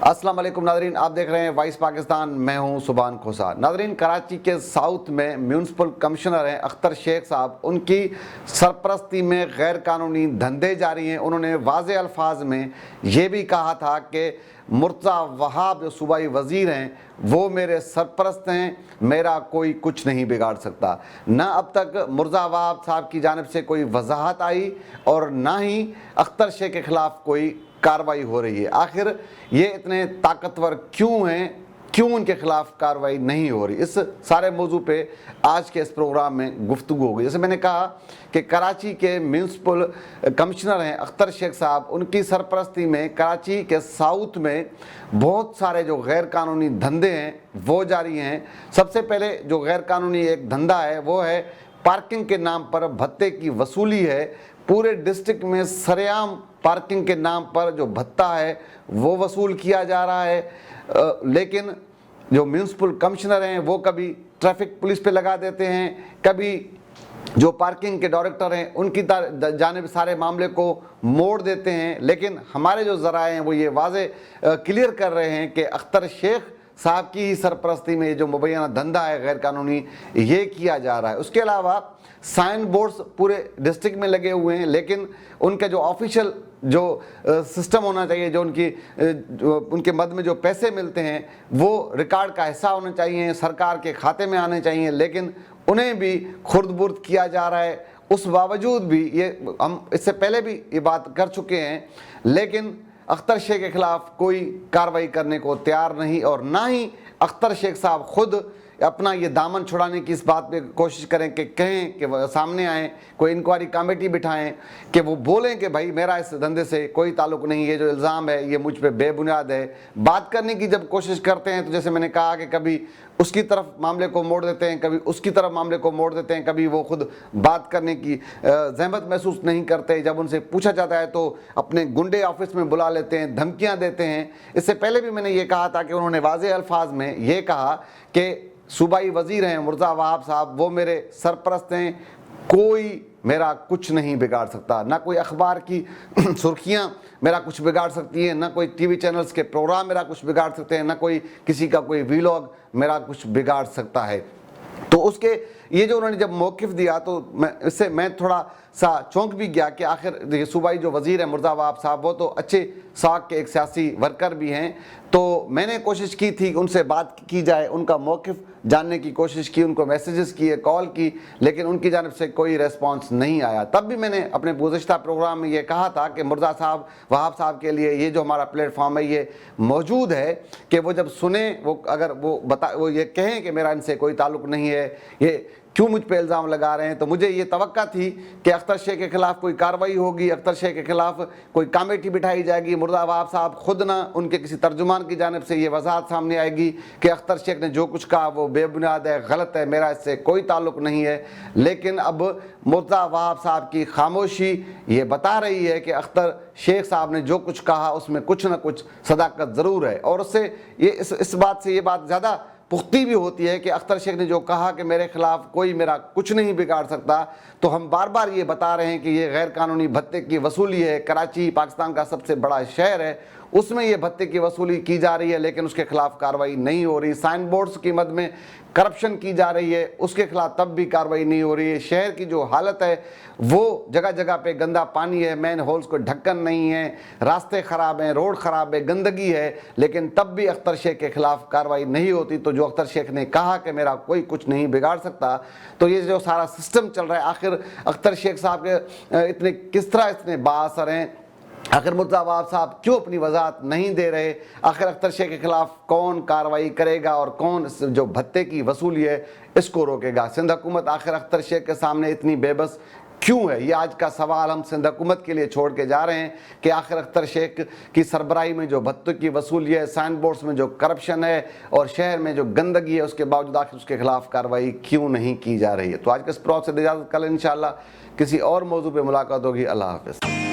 अस्सलाम वालेकुम नादरीन, आप देख रहे हैं वॉइस पाकिस्तान। मैं हूं सुभान खोसा। नादरीन, कराची के साउथ में म्यूनसिपल कमिश्नर हैं अख्तर शेख साहब, उनकी सरपरस्ती में गैर कानूनी धंधे जारी हैं। उन्होंने वाज़े अल्फाज में ये भी कहा था कि मुर्तज़ा वहाब जो सूबाई वज़ीर हैं वो मेरे सरपरस्त हैं, मेरा कोई कुछ नहीं बिगाड़ सकता। ना अब तक मुर्तज़ा वहाब साहब की जानिब से कोई वजाहत आई और ना ही अख्तर शेख के ख़िलाफ़ कोई कार्रवाई हो रही है। आखिर ये इतने ताकतवर क्यों हैं, क्यों उनके खिलाफ कार्रवाई नहीं हो रही, इस सारे मौजू पे आज के इस प्रोग्राम में गुफ्तगू होगी। जैसे मैंने कहा कि कराची के म्यूनसिपल कमिश्नर हैं अख्तर शेख साहब, उनकी सरपरस्ती में कराची के साउथ में बहुत सारे जो गैर कानूनी धंधे हैं वो जारी हैं। सबसे पहले जो गैर कानूनी एक धंधा है वो है पार्किंग के नाम पर भत्ते की वसूली है। पूरे डिस्ट्रिक्ट में सरेआम पार्किंग के नाम पर जो भत्ता है वो वसूल किया जा रहा है, लेकिन जो म्यूनसिपल कमिश्नर हैं वो कभी ट्रैफिक पुलिस पे लगा देते हैं, कभी जो पार्किंग के डायरेक्टर हैं उनकी जानिब सारे मामले को मोड़ देते हैं। लेकिन हमारे जो ज़राए हैं वो ये वाज़े क्लियर कर रहे हैं कि अख्तर शेख साहब की ही सरपरस्ती में जो मुबैना धंधा है गैर कानूनी ये किया जा रहा है। उसके अलावा साइन बोर्ड्स पूरे डिस्ट्रिक्ट में लगे हुए हैं, लेकिन उनका जो ऑफिशियल जो सिस्टम होना चाहिए, जो उनके मद में जो पैसे मिलते हैं वो रिकॉर्ड का हिस्सा होना चाहिए, सरकार के खाते में आने चाहिए, लेकिन उन्हें भी खुर्द बुर्द किया जा रहा है। उस बावजूद भी ये हम इससे पहले भी ये बात कर चुके हैं, लेकिन अख्तर शेख के खिलाफ कोई कार्रवाई करने को तैयार नहीं, और ना ही अख्तर शेख साहब खुद अपना ये दामन छुड़ाने की इस बात पे कोशिश करें कि कहें कि वो सामने आएँ, कोई इंक्वायरी कमेटी बिठाएं कि वो बोलें कि भाई मेरा इस धंधे से कोई ताल्लुक़ नहीं, ये जो इल्ज़ाम है ये मुझ पे बेबुनियाद है। बात करने की जब कोशिश करते हैं तो जैसे मैंने कहा कि कभी उसकी तरफ मामले को मोड़ देते हैं, कभी उसकी तरफ मामले को मोड़ देते हैं, कभी वो खुद बात करने की ज़हमत महसूस नहीं करते। जब उनसे पूछा जाता है तो अपने गुंडे ऑफिस में बुला लेते हैं, धमकियाँ देते हैं। इससे पहले भी मैंने ये कहा था कि उन्होंने वाज़े अल्फाज में ये कहा कि सूबाई वज़ीर हैं मुर्तज़ा वहाब साहब, वो मेरे सरपरस्त हैं, कोई मेरा कुछ नहीं बिगाड़ सकता। ना कोई अखबार की सुर्खियाँ मेरा कुछ बिगाड़ सकती हैं, ना कोई टीवी चैनल्स के प्रोग्राम मेरा कुछ बिगाड़ सकते हैं, ना कोई किसी का कोई वीलॉग मेरा कुछ बिगाड़ सकता है। तो उसके ये जो उन्होंने जब मौक़िफ़ दिया तो मैं थोड़ा सा चौंक भी गया कि आखिर ये सूबाई जो वज़ीर है मुर्तज़ा वहाब साहब वो तो अच्छे साख के एक सियासी वर्कर भी हैं। तो मैंने कोशिश की थी कि उनसे बात की जाए, उनका मौक़िफ़ जानने की कोशिश की, उनको मैसेजेस किए, कॉल की, लेकिन उनकी जानिब से कोई रेस्पॉन्स नहीं आया। तब भी मैंने अपने गुज़िश्ता प्रोग्राम में ये कहा था कि मुर्तज़ा वहाब साहब के लिए ये जो हमारा प्लेटफॉर्म है ये मौजूद है कि वो जब सुने, वो अगर वो ये कहें कि मेरा इनसे कोई ताल्लुक़ नहीं है, ये क्यों मुझ पे इल्ज़ाम लगा रहे हैं। तो मुझे ये तवक्का थी कि अख्तर शेख के ख़िलाफ़ कोई कार्रवाई होगी, अख्तर शेख के ख़िलाफ़ कोई कमेटी बिठाई जाएगी, मुर्तज़ा वहाब साहब खुद ना उनके किसी तर्जुमान की जानिब से ये वजाहत सामने आएगी कि अख्तर शेख ने जो कुछ कहा वो बेबुनियाद है, गलत है, मेरा इससे कोई ताल्लुक़ नहीं है। लेकिन अब मुर्तज़ा वहाब साहब की खामोशी ये बता रही है कि अख्तर शेख साहब ने जो कुछ कहा उसमें कुछ ना कुछ सदाकत ज़रूर है, और उससे ये इस बात से ये बात ज़्यादा पुख्ती भी होती है कि अख्तर शेख ने जो कहा कि मेरे खिलाफ कोई मेरा कुछ नहीं बिगाड़ सकता, तो हम बार बार ये बता रहे हैं कि ये गैर कानूनी भत्ते की वसूली है। कराची पाकिस्तान का सबसे बड़ा शहर है, उसमें ये भत्ते की वसूली की जा रही है, लेकिन उसके खिलाफ कार्रवाई नहीं हो रही। साइन बोर्ड्स की मद में करप्शन की जा रही है, उसके खिलाफ तब भी कार्रवाई नहीं हो रही है। शहर की जो हालत है वो जगह जगह पे गंदा पानी है, मैन होल्स को ढक्कन नहीं है, रास्ते ख़राब हैं, रोड ख़राब है, गंदगी है, लेकिन तब भी अख्तर शेख के खिलाफ कार्रवाई नहीं होती। तो जो अख्तर शेख ने कहा कि मेरा कोई कुछ नहीं बिगाड़ सकता, तो ये जो सारा सिस्टम चल रहा है, आखिर अख्तर शेख साहब के इतने किस तरह इतने बाअसर हैं, आखिर मुर्तज़ा वहाब साहब क्यों अपनी वजाहत नहीं दे रहे, आखिर अख्तर शेख के खिलाफ कौन कार्रवाई करेगा और कौन जो भत्ते की वसूली है इसको रोकेगा। सिंध हुकूमत आखिर अख्तर शेख के सामने इतनी बेबस क्यों है, ये आज का सवाल हम सिंध हुकूमत के लिए छोड़ के जा रहे हैं कि आखिर अख्तर शेख की सरबराही में जो भत्ते की वसूली है, साइन बोर्ड्स में जो करप्शन है और शहर में जो गंदगी है, उसके बावजूद आखिर उसके खिलाफ कार्रवाई क्यों नहीं की जा रही है। तो आज के इस प्रोग्राम से इजाज़त, कल इंशाअल्लाह किसी और मौजू पे मुलाकात होगी। अल्लाह हाफ़िज़।